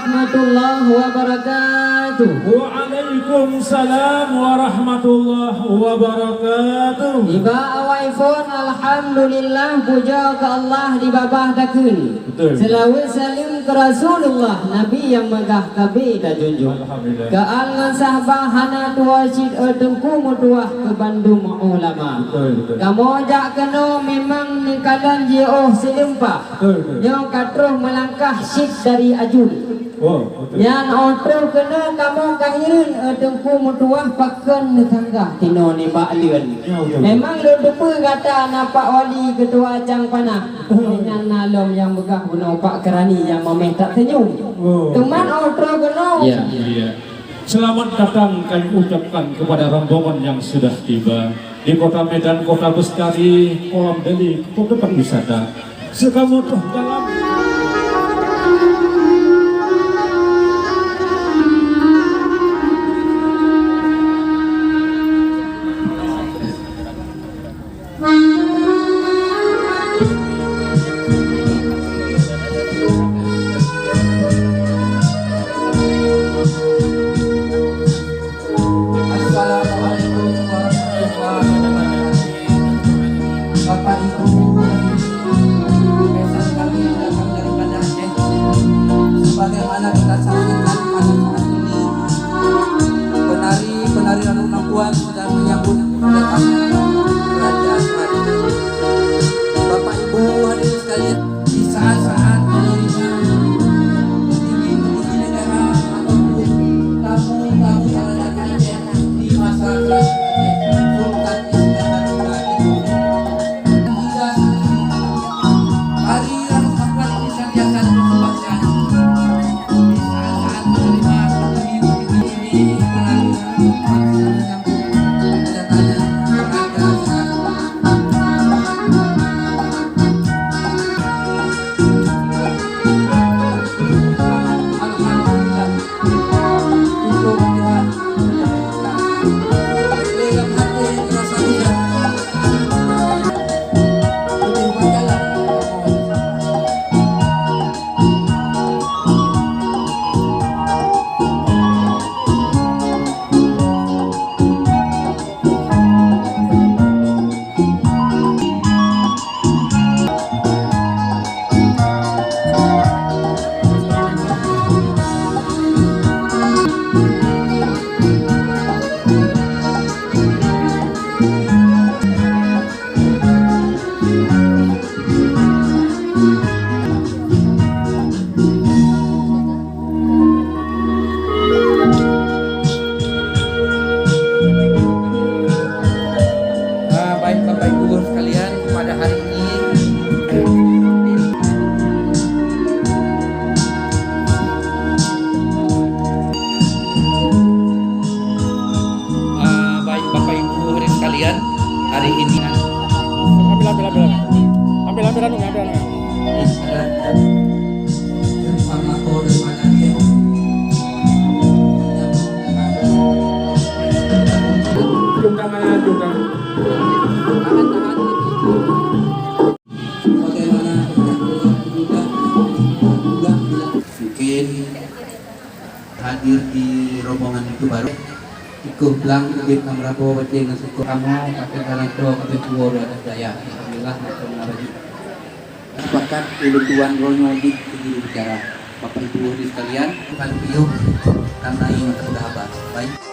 warahmatullahi wabarakatuh. Waalaikumsalam warahmatullahi wabarakatuh. Iba awaifun alhamdulillah puja ke Allah di babah dakun. Selawat salim ke Rasulullah Nabi yang megah kabe dah junjung. Ke alngan sahabah hana tua cid tengku mutuah ke Bandung ulama. Kamu jak kena memang ni kadan jioh selempa. Yang katruh melangkah syid dari ajun. Yang otro kena kamu kahirin tengku mutuah pakan tangga tino ni pak lian. Memang lu depu kata nampak wali ketua cang panah. Dengan nalom yang begah guna pak kerani yang memeh tak senyum. Teman otro kena. Selamat datang kami ucapkan kepada rombongan yang sudah tiba di kota Medan, kota Bestari, Kolam Deli, kota tempat wisata. Sekamu tuh dalam hari ini mungkin hadir di rombongan itu baru ikut belang ubit kamerapo baceng nasuko kamu pakai jalan to pakai tuwo ada daya alhamdulillah matur nabi sepakat iluntuan ronyo di bicara Bapak Ibu sekalian bukan beliau karena ingin terdapat baik.